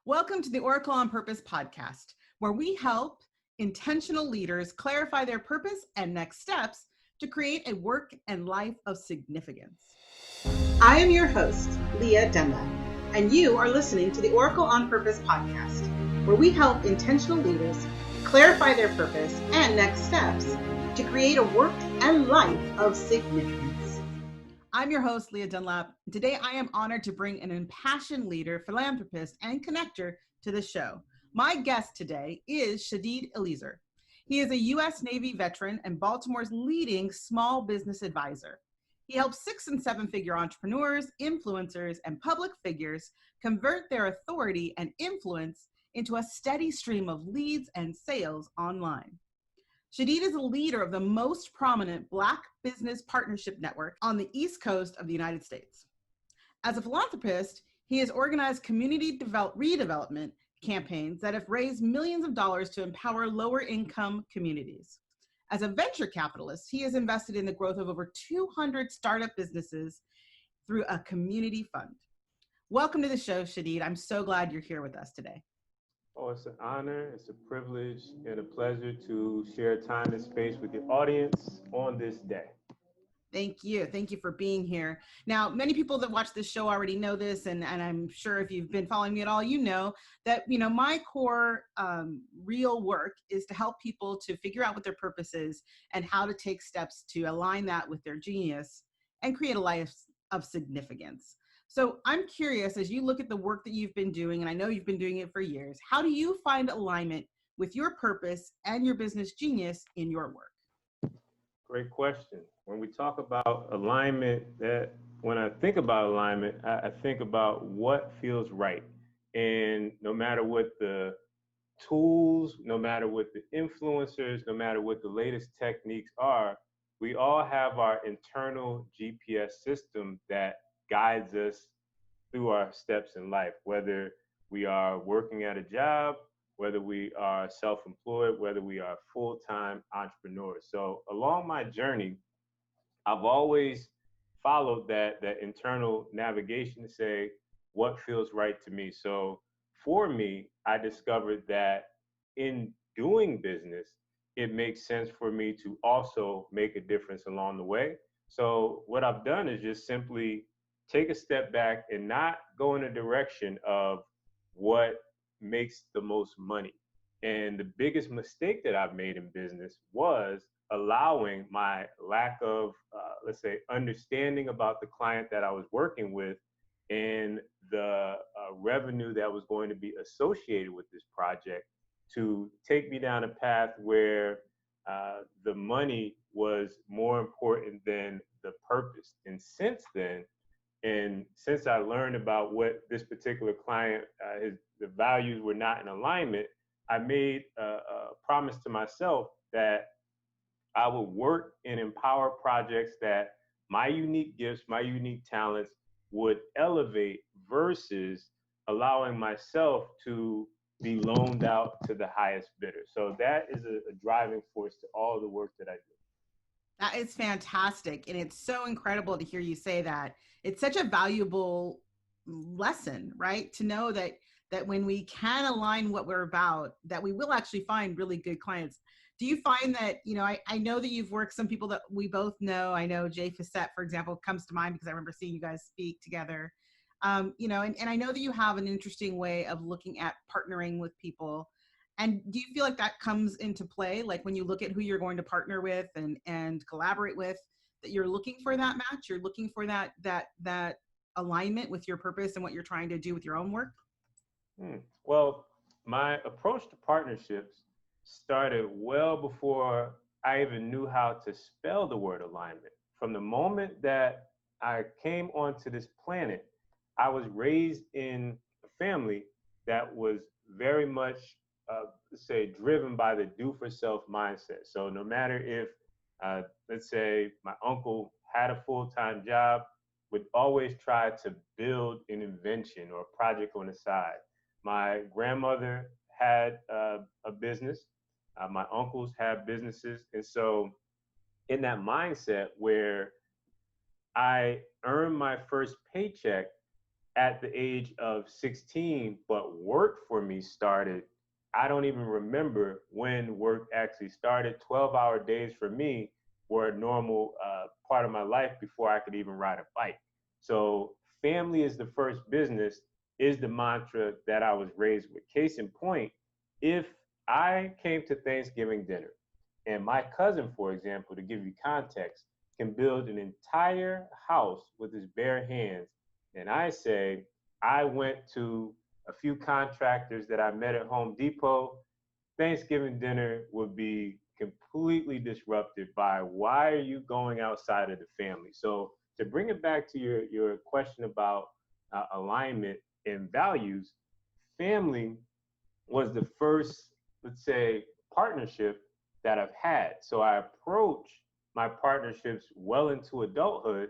Welcome to the Oracle on Purpose podcast, where we help intentional leaders clarify their purpose and next steps to create a work and life of significance. I am your host, Lia Dunlap, and you are listening to the Oracle on Purpose podcast, where we help intentional leaders clarify their purpose and next steps to create a work and life of significance. I'm your host, Lia Dunlap. Today, I am honored to bring an impassioned leader, philanthropist, and connector to the show. My guest today is Shadeed Eleazer. He is a U.S. Navy veteran and Baltimore's leading small business advisor. He helps 6- and 7-figure entrepreneurs, influencers, and public figures convert their authority and influence into a steady stream of leads and sales online. Shadeed is a leader of the most prominent Black business partnership network on the East Coast of the United States. As a philanthropist, he has organized community redevelopment campaigns that have raised millions of dollars to empower lower-income communities. As a venture capitalist, he has invested in the growth of over 200 startup businesses through a community fund. Welcome to the show, Shadeed. I'm so glad you're here with us today. Oh, it's an honor, it's a privilege, and a pleasure to share time and space with your audience on this day. Thank you. Thank you for being here. Now, many people that watch this show already know this, and I'm sure if you've been following me at all, you know that, my core real work is to help people to figure out what their purpose is and how to take steps to align that with their genius and create a life of significance. So I'm curious, as you look at the work that you've been doing, and I know you've been doing it for years, how do you find alignment with your purpose and your business genius in your work? Great question. When we talk about alignment, when I think about alignment, I think about what feels right. And no matter what the tools, no matter what the influencers, no matter what the latest techniques are, we all have our internal GPS system that guides us through our steps in life, whether we are working at a job, whether we are self-employed, whether we are full-time entrepreneurs. So along my journey, I've always followed that internal navigation to say what feels right to me. So for me, I discovered that in doing business, it makes sense for me to also make a difference along the way. So what I've done is just simply take a step back and not go in a direction of what makes the most money. And the biggest mistake that I've made in business was allowing my lack of, let's say, understanding about the client that I was working with and the revenue that was going to be associated with this project to take me down a path where the money was more important than the purpose. And since then, and since I learned about what this particular client, the values were not in alignment, I made a promise to myself that I would work and empower projects that my unique gifts, my unique talents would elevate versus allowing myself to be loaned out to the highest bidder. So that is a driving force to all the work that I do. That is fantastic. And it's so incredible to hear you say that. It's such a valuable lesson, right? To know that when we can align what we're about, that we will actually find really good clients. Do you find that, I know that you've worked some people that we both know. I know Jay Facette, for example, comes to mind because I remember seeing you guys speak together. And I know that you have an interesting way of looking at partnering with people. And do you feel like that comes into play? Like when you look at who you're going to partner with and collaborate with, that you're looking for that match, you're looking for that alignment with your purpose and what you're trying to do with your own work? Well, my approach to partnerships started well before I even knew how to spell the word alignment. From the moment that I came onto this planet, I was raised in a family that was very much, say, driven by the do-for-self mindset. So no matter if, let's say, my uncle had a full-time job, would always try to build an invention or a project on the side. My grandmother had a business. My uncles have businesses. And so in that mindset where I earned my first paycheck at the age of 16, but work for me started. I don't even remember when work actually started. 12-hour days for me were a normal part of my life before I could even ride a bike. So, family is the first business, is the mantra that I was raised with. Case in point, if I came to Thanksgiving dinner and my cousin, for example, to give you context, can build an entire house with his bare hands, and I say, I went to a few contractors that I met at Home Depot, Thanksgiving dinner would be completely disrupted by why are you going outside of the family? So to bring it back to your question about alignment and values, family was the first, let's say, partnership that I've had. So I approach my partnerships well into adulthood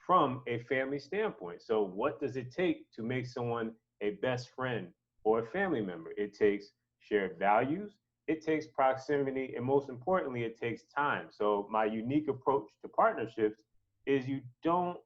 from a family standpoint. So, what does it take to make someone a best friend or a family member? It takes shared values, it takes proximity, and most importantly, it takes time. So, my unique approach to partnerships is you don't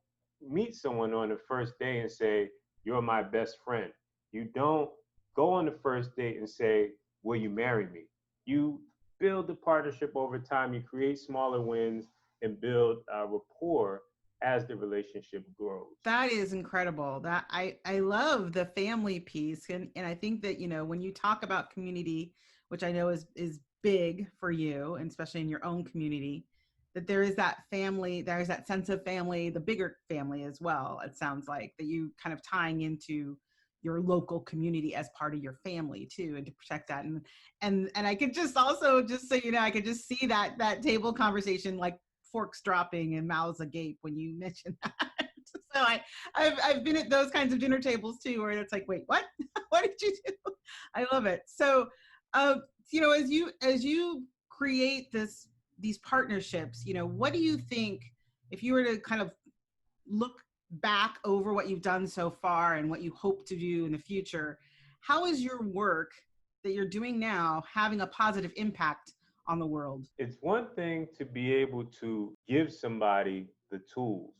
meet someone on the first day and say, "You're my best friend." You don't go on the first date and say, "Will you marry me?" You build the partnership over time, you create smaller wins and build rapport as the relationship grows. That is incredible. That I love the family piece, and I think that, you know, when you talk about community, which I know is big for you, and especially in your own community, that there is that family, there's that sense of family, the bigger family as well. It sounds like that you kind of tying into your local community as part of your family too, and to protect that. And I could just also, just so you know, I could just see that table conversation, like forks dropping and mouths agape when you mention that. So I've been at those kinds of dinner tables too, where it's like, wait, what? What did you do? I love it. So, you know, as you create these partnerships, you know, what do you think, if you were to kind of look back over what you've done so far and what you hope to do in the future, how is your work that you're doing now having a positive impact on the world? It's one thing to be able to give somebody the tools,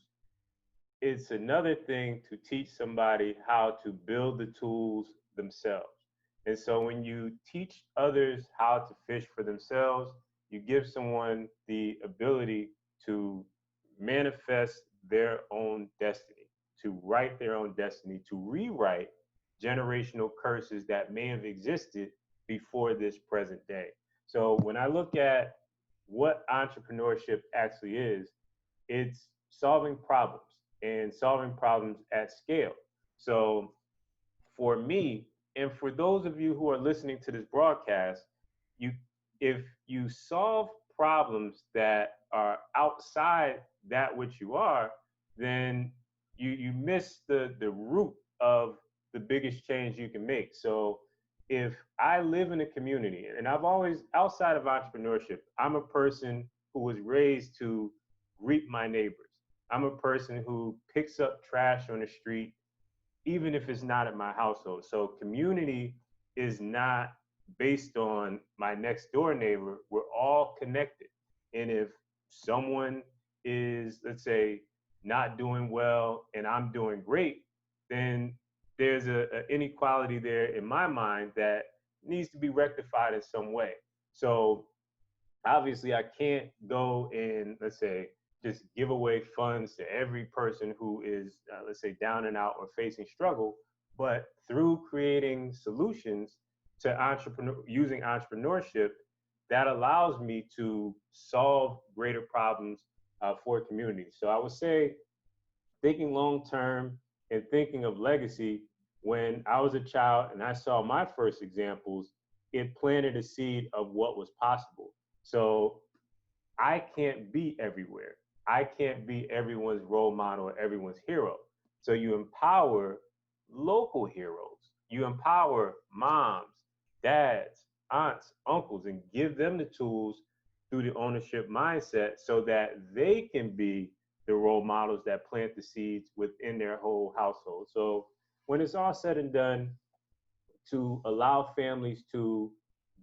it's another thing to teach somebody how to build the tools themselves. And so when you teach others how to fish for themselves, you give someone the ability to manifest their own destiny, to write their own destiny, to rewrite generational curses that may have existed before this present day. So when I look at what entrepreneurship actually is, it's solving problems and solving problems at scale. So for me, and for those of you who are listening to this broadcast, you if you solve problems that are outside that which you are, then you miss the root of the biggest change you can make. So if I live in a community, and I've always, outside of entrepreneurship, I'm a person who was raised to greet my neighbors. I'm a person who picks up trash on the street, even if it's not at my household. So community is not based on my next door neighbor. We're all connected. And if someone is, let's say, not doing well and I'm doing great, then there's a inequality there in my mind that needs to be rectified in some way. So obviously I can't go and, let's say, just give away funds to every person who is, let's say, down and out or facing struggle, but through creating solutions to using entrepreneurship, that allows me to solve greater problems for communities. So I would say, thinking long term and thinking of legacy, when I was a child and I saw my first examples, it planted a seed of what was possible. So I can't be everywhere. I can't be everyone's role model or everyone's hero. So you empower local heroes. You empower moms, dads, aunts, uncles, and give them the tools through the ownership mindset so that they can be the role models that plant the seeds within their whole household. So when it's all said and done, to allow families to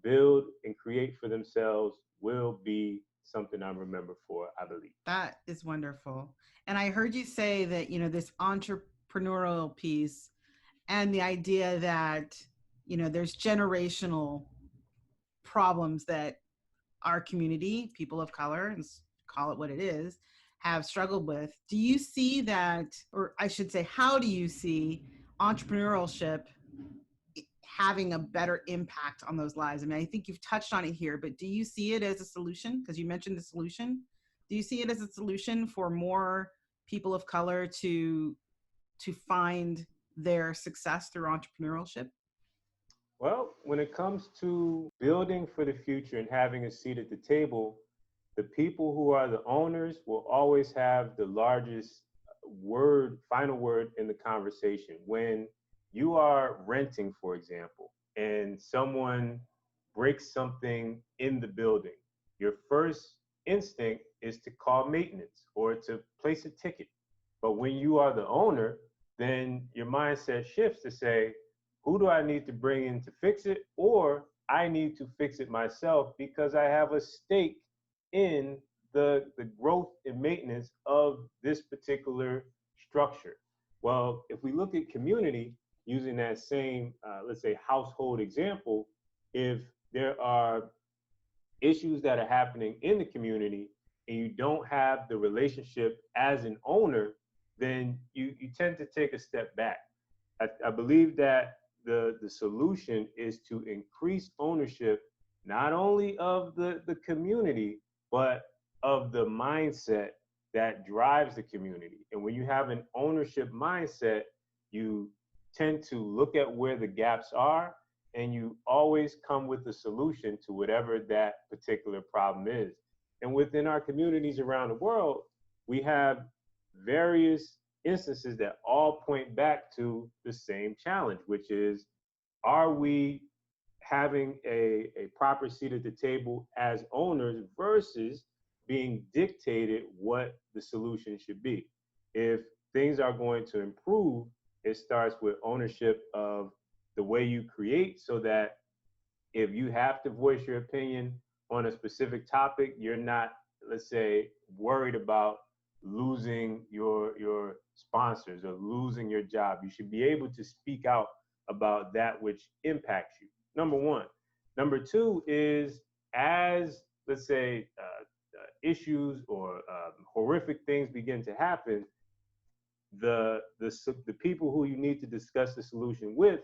build and create for themselves will be something I'm remembered for, I believe. That is wonderful. And I heard you say that, you know, this entrepreneurship entrepreneurial piece and the idea that, there's generational problems that our community, people of color, and call it what it is, have struggled with. Do you see that, or I should say, how do you see entrepreneurship having a better impact on those lives? I mean, I think you've touched on it here, but do you see it as a solution? Because you mentioned the solution. Do you see it as a solution for more people of color to find their success through entrepreneurship? Well, when it comes to building for the future and having a seat at the table, the people who are the owners will always have the largest final word in the conversation. When you are renting, for example, and someone breaks something in the building, your first instinct is to call maintenance or to place a ticket. But when you are the owner, then your mindset shifts to say, who do I need to bring in to fix it? Or I need to fix it myself because I have a stake in the growth and maintenance of this particular structure. Well, if we look at community using that same, let's say, household example, if there are issues that are happening in the community and you don't have the relationship as an owner, then you tend to take a step back. I believe that the solution is to increase ownership, not only of the community, but of the mindset that drives the community. And when you have an ownership mindset, you tend to look at where the gaps are and you always come with a solution to whatever that particular problem is. And within our communities around the world, we have various instances that all point back to the same challenge, which is, are we having a proper seat at the table as owners versus being dictated what the solution should be? If things are going to improve, it starts with ownership of the way you create, so that if you have to voice your opinion on a specific topic, you're not, let's say, worried about losing your sponsors or losing your job. You should be able to speak out about that which impacts you. Number one. Number two is, as, let's say, issues or horrific things begin to happen, the people who you need to discuss the solution with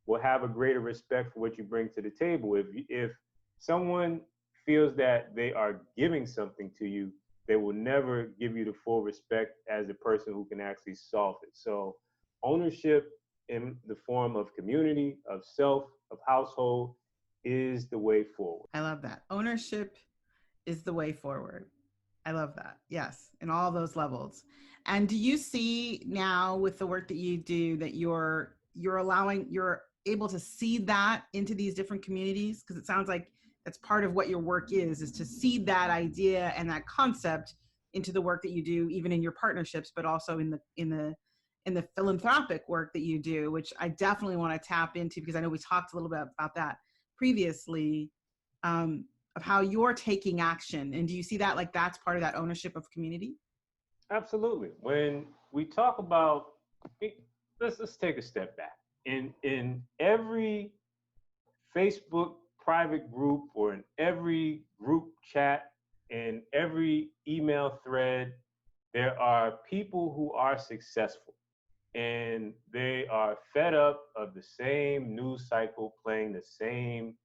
will have a greater respect for what you bring to the table. If someone feels that they are giving something to you, they will never give you the full respect as a person who can actually solve it. So ownership in the form of community, of self, of household is the way forward. I love that. Ownership is the way forward. I love that. Yes, in all those levels. And do you see now with the work that you do that you're able to seed that into these different communities? Because it sounds like that's part of what your work is to seed that idea and that concept into the work that you do, even in your partnerships, but also in the philanthropic work that you do, which I definitely want to tap into, because I know we talked a little bit about that previously, of how you're taking action. And do you see that like that's part of that ownership of community? Absolutely. When we talk about, let's take a step back. In every Facebook private group or in every group chat, in every email thread, there are people who are successful and they are fed up of the same news cycle playing the same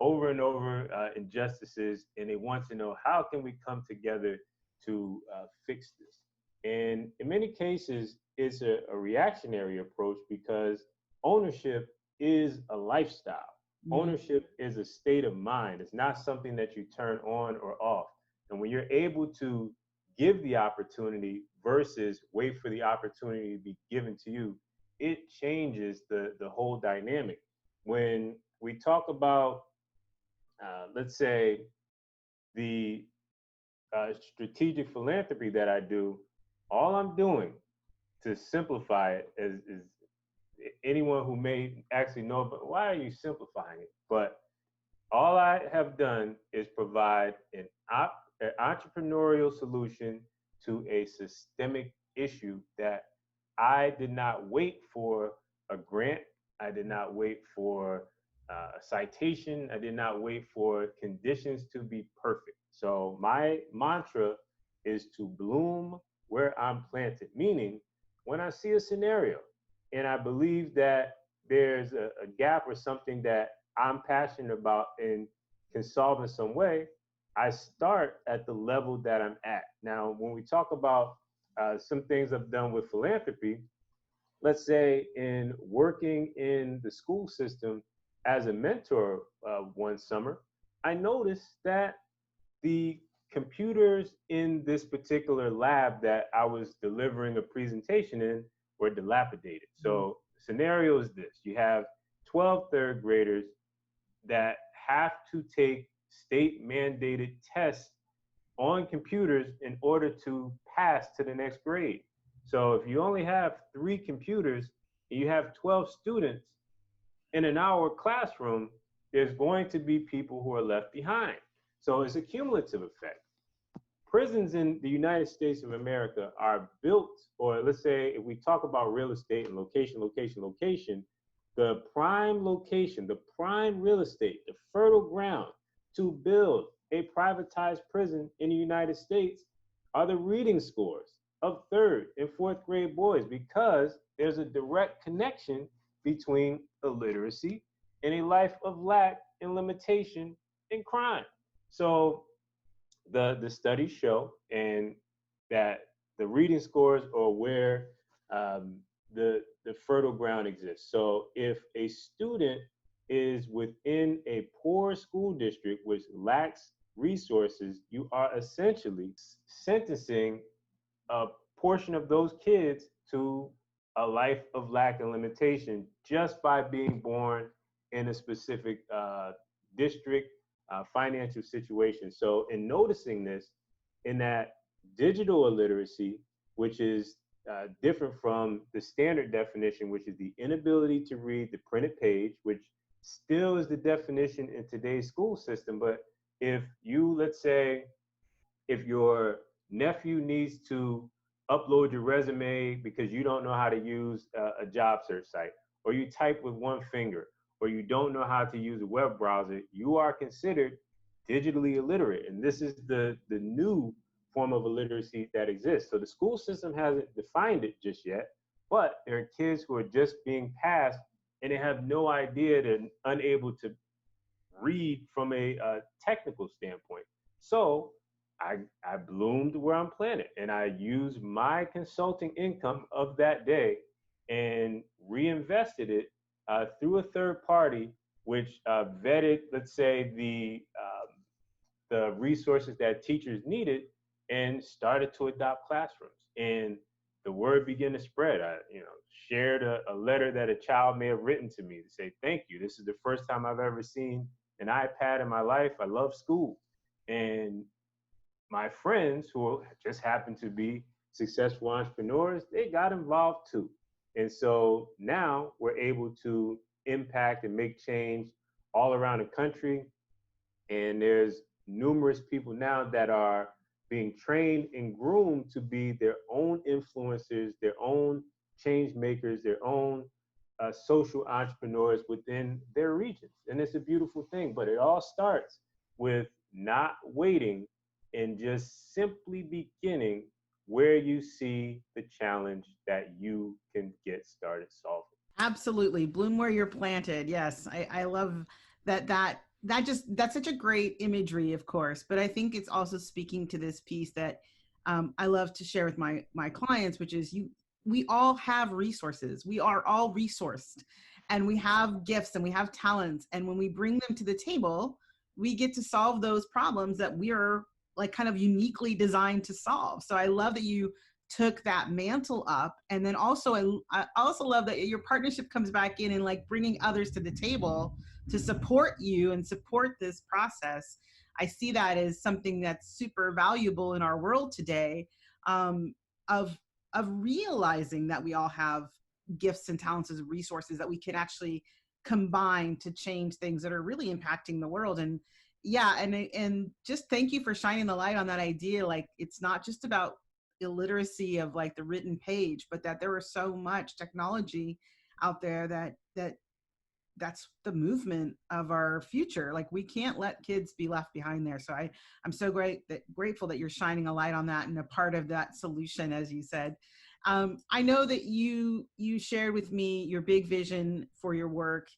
over and over injustices, and they want to know, how can we come together to fix this? And in many cases, it's a reactionary approach, because ownership is a lifestyle. Mm-hmm. Ownership is a state of mind. It's not something that you turn on or off. And when you're able to give the opportunity versus wait for the opportunity to be given to you, it changes the whole dynamic. When we talk about, let's say, the strategic philanthropy that I do, all I'm doing, to simplify it, is anyone who may actually know, but why are you simplifying it? But all I have done is provide an entrepreneurial solution to a systemic issue that I did not wait for a grant. I did not wait for a citation. I did not wait for conditions to be perfect. So my mantra is to bloom where I'm planted, meaning when I see a scenario and I believe that there's a gap or something that I'm passionate about and can solve in some way, I start at the level that I'm at. Now, when we talk about some things I've done with philanthropy, let's say in working in the school system as a mentor one summer, I noticed that the computers in this particular lab that I was delivering a presentation in were dilapidated. So the scenario is this: you have 12 third graders that have to take state mandated tests on computers in order to pass to the next grade. So if you only have 3 computers and you have 12 students in an hour classroom, there's going to be people who are left behind. So it's a cumulative effect. Prisons in the United States of America are built, or let's say if we talk about real estate and location, the prime location, the prime real estate, the fertile ground to build a privatized prison in the United States are the reading scores of third and fourth grade boys, because there's a direct connection between illiteracy and a life of lack and limitation and crime. So the studies show and that the reading scores are where the fertile ground exists. So if a student is within a poor school district which lacks resources, you are essentially sentencing a portion of those kids to a life of lack and limitation just by being born in a specific district financial situation. So in noticing this, in that digital illiteracy, which is different from the standard definition, which is the inability to read the printed page, which still is the definition in today's school system. But if you, let's say, if your nephew needs to upload your resume because you don't know how to use a job search site, or you type with one finger, or you don't know how to use a web browser, you are considered digitally illiterate. And this is the new form of illiteracy that exists. So the school system hasn't defined it just yet, but there are kids who are just being passed and they have no idea, they're unable to read from a technical standpoint. So I bloomed where I'm planted, and I used my consulting income of that day and reinvested it through a third party, which vetted, let's say, the resources that teachers needed, and started to adopt classrooms. And the word began to spread. I, shared a letter that a child may have written to me to say, "Thank you. This is the first time I've ever seen an iPad in my life. I love school." And my friends who just happen to be successful entrepreneurs, they got involved too. And so now we're able to impact and make change all around the country. And there's numerous people now that are being trained and groomed to be their own influencers, their own change makers, their own social entrepreneurs within their regions. And it's a beautiful thing, but it all starts with not waiting and just simply beginning where you see the challenge that you can get started solving. Absolutely. Bloom where you're planted. Yes. I love that's such a great imagery, of course, but I think it's also speaking to this piece that I love to share with my clients, which is we all have resources. We are all resourced, and we have gifts and we have talents. And when we bring them to the table, we get to solve those problems that we are like kind of uniquely designed to solve. So I love that you took that mantle up. And then also, I also love that your partnership comes back in and like bringing others to the table to support you and support this process. I see that as something that's super valuable in our world today, of realizing that we all have gifts and talents and resources that we can actually combine to change things that are really impacting the world. And yeah, and just thank you for shining the light on that idea. Like, it's not just about illiteracy of like the written page, but that there was so much technology out there that's the movement of our future. Like we can't let kids be left behind there. So I'm so grateful that you're shining a light on that and a part of that solution, as you said. I know that you shared with me your big vision for your work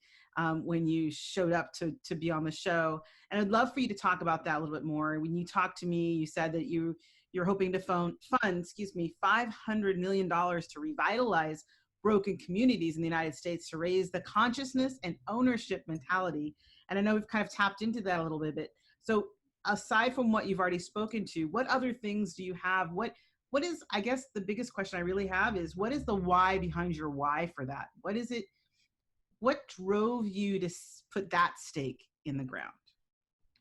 when you showed up to be on the show, and I'd love for you to talk about that a little bit more. When you talked to me, you said that you're hoping to fund $500 million to revitalize broken communities in the United States to raise the consciousness and ownership mentality. And I know we've kind of tapped into that a little bit. So aside from what you've already spoken to, what other things do you have? What is, I guess the biggest question I really have is, what is the why behind your why for that? What is it? What drove you to put that stake in the ground?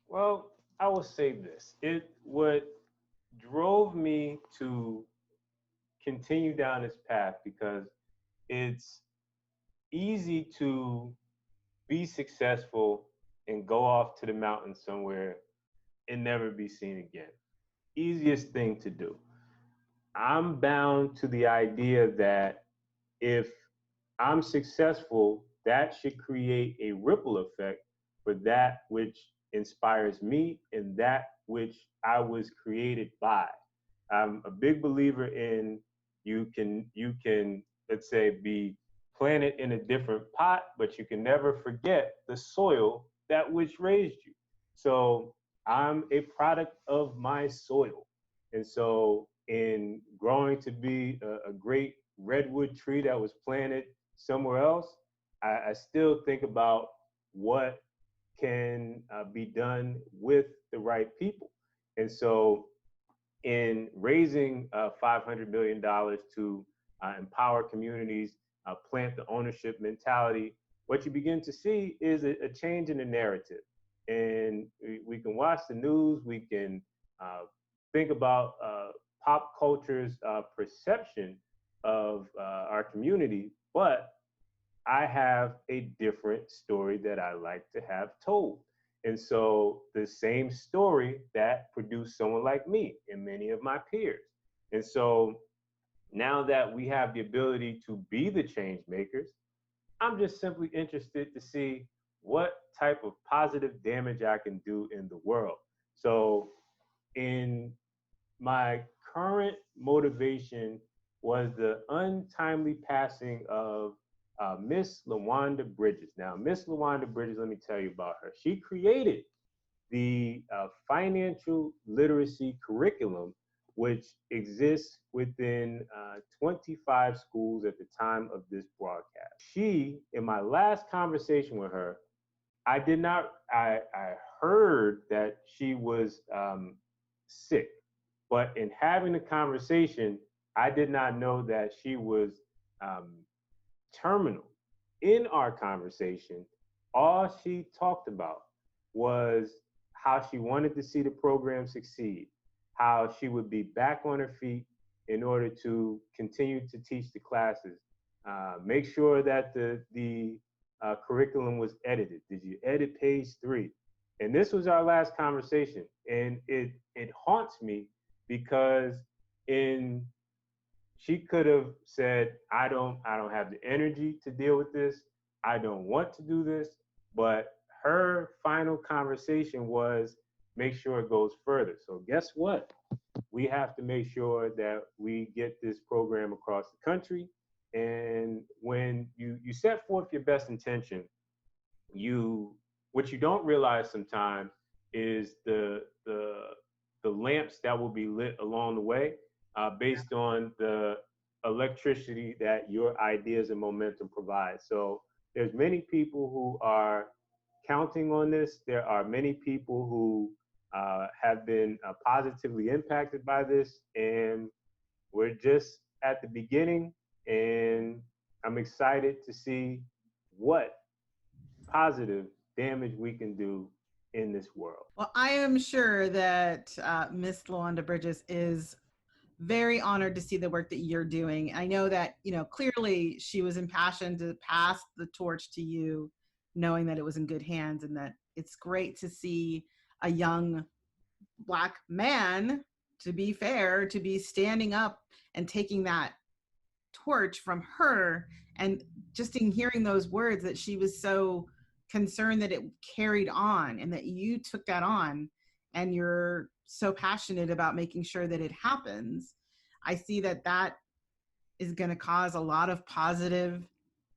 Well, I will say this. What drove me to continue down this path, because it's easy to be successful and go off to the mountains somewhere and never be seen again. Easiest thing to do. I'm bound to the idea that if I'm successful, that should create a ripple effect for that which inspires me and that which I was created by. I'm a big believer in you can let's say be planted in a different pot, but you can never forget the soil that which raised you. So I'm a product of my soil. And so in growing to be a great redwood tree that was planted somewhere else, I still think about what can be done with the right people. And so in raising $500 million to empower communities, plant the ownership mentality, what you begin to see is a change in the narrative. And we can watch the news, we can think about pop culture's perception of our community, but I have a different story that I like to have told. And so the same story that produced someone like me and many of my peers. And so now that we have the ability to be the change makers, I'm just simply interested to see what type of positive damage I can do in the world. So in my current motivation was the untimely passing of Miss LaWanda Bridges. Now, Miss LaWanda Bridges, let me tell you about her. She created the financial literacy curriculum, which exists within 25 schools at the time of this broadcast. She, in my last conversation with her, I heard that she was sick, but in having the conversation, I did not know that she was terminal. In our conversation, all she talked about was how she wanted to see the program succeed, how she would be back on her feet in order to continue to teach the classes, make sure that the curriculum was edited. Did you edit page 3? And this was our last conversation, and it haunts me because in she could have said, I don't have the energy to deal with this. I don't want to do this. But her final conversation was make sure it goes further. So guess what? We have to make sure that we get this program across the country. And when you set forth your best intention, what you don't realize sometimes is the lamps that will be lit along the way based on the electricity that your ideas and momentum provide. So there's many people who are counting on this. There are many people who have been positively impacted by this, and we're just at the beginning, and I'm excited to see what positive damage we can do in this world. Well, I am sure that Miss LaWanda Bridges is very honored to see the work that you're doing. I know that, clearly she was impassioned to pass the torch to you, knowing that it was in good hands, and that it's great to see a young Black man to be fair, to be standing up and taking that torch from her, and just in hearing those words that she was so concerned that it carried on and that you took that on and you're so passionate about making sure that it happens. I see that that is going to cause a lot of positive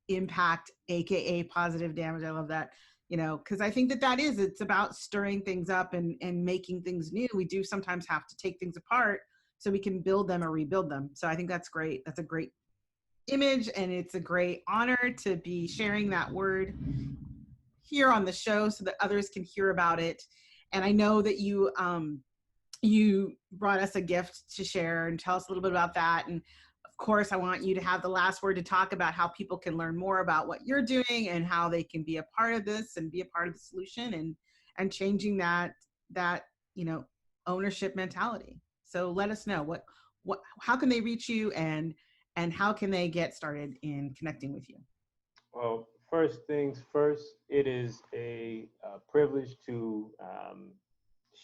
impact, aka positive damage. I love that, because I think that it's about stirring things up and making things new. We do sometimes have to take things apart so we can build them or rebuild them. So I think that's great. That's a great image, and it's a great honor to be sharing that word here on the show so that others can hear about it. And I know that you brought us a gift to share, and tell us a little bit about that. And of course, I want you to have the last word to talk about how people can learn more about what you're doing and how they can be a part of this and be a part of the solution and changing that ownership mentality. So let us know how can they reach you, and how can they get started in connecting with you? Well, first things first, it is a privilege to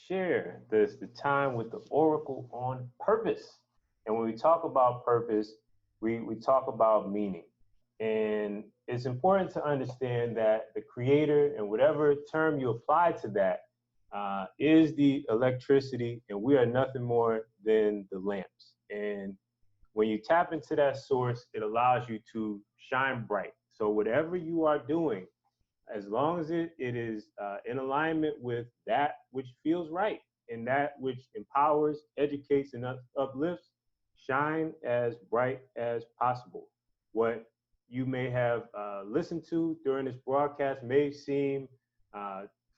share the time with the Oracle on purpose. And when we talk about purpose, we talk about meaning. And it's important to understand that the creator, and whatever term you apply to that, is the electricity, and we are nothing more than the lamps. And when you tap into that source, it allows you to shine bright. So whatever you are doing, as long as it is in alignment with that which feels right and that which empowers, educates, and uplifts, shine as bright as possible. What you may have listened to during this broadcast may seem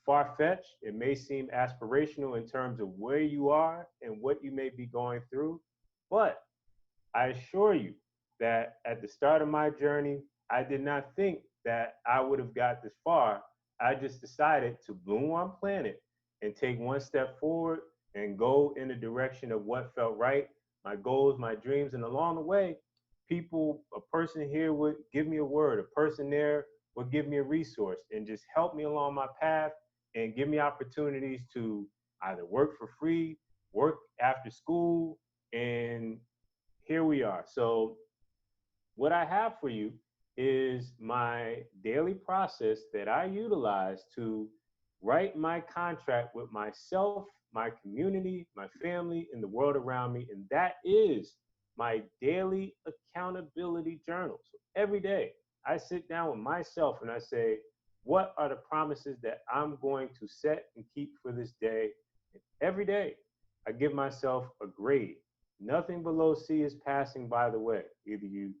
far-fetched. It may seem aspirational in terms of where you are and what you may be going through, but I assure you that at the start of my journey, I did not think that I would have got this far. I just decided to bloom one planet and take one step forward and go in the direction of what felt right, my goals, my dreams. And along the way, a person here would give me a word, a person there would give me a resource and just help me along my path and give me opportunities to either work for free, work after school, and here we are. So what I have for you is my daily process that I utilize to write my contract with myself, my community, my family, and the world around me. And that is my daily accountability journal. So every day I sit down with myself and I say, what are the promises that I'm going to set and keep for this day? And every day I give myself a grade. Nothing below C is passing by the way. Either you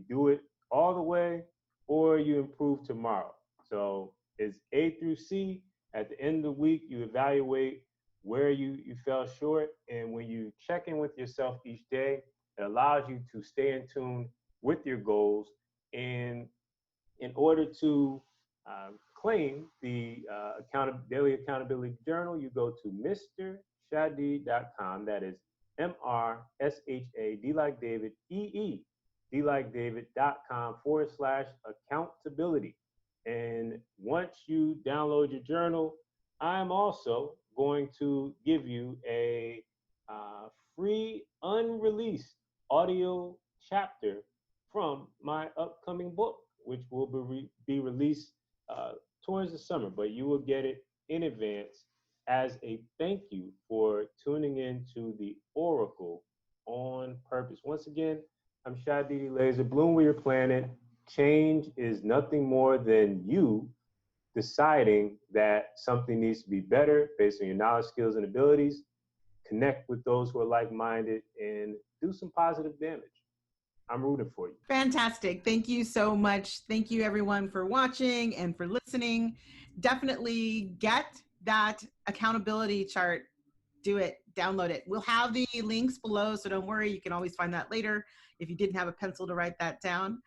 do it all the way or you improve tomorrow. So it's A through C. At the end of the week, you evaluate where you fell short. And when you check in with yourself each day, it allows you to stay in tune with your goals. And in order to claim the daily accountability journal, you go to MrShadeed.com. That is MRSHAD like David, D like David.com/accountability. And once you download your journal, I'm also going to give you a free unreleased audio chapter from my upcoming book, which will be released towards the summer, but you will get it in advance as a thank you for tuning in to the Oracle on Purpose. Once again, I'm Shadeed Eleazer. Bloom with your planet. Change is nothing more than you deciding that something needs to be better based on your knowledge, skills, and abilities. Connect with those who are like-minded and do some positive damage. I'm rooting for you. Fantastic. Thank you so much. Thank you everyone for watching and for listening. Definitely get that accountability chart. Do it, download it. We'll have the links below, so don't worry. You can always find that later if you didn't have a pencil to write that down.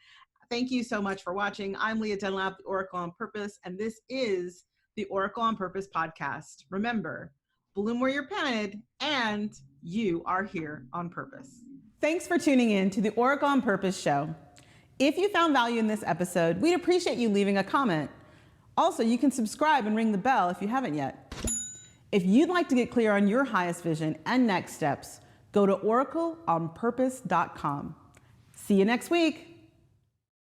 Thank you so much for watching. I'm Lia Dunlap, the Oracle on Purpose, and this is the Oracle on Purpose podcast. Remember, bloom where you're planted, and you are here on purpose. Thanks for tuning in to the Oracle on Purpose show. If you found value in this episode, we'd appreciate you leaving a comment. Also, you can subscribe and ring the bell if you haven't yet. If you'd like to get clear on your highest vision and next steps, go to oracleonpurpose.com. See you next week.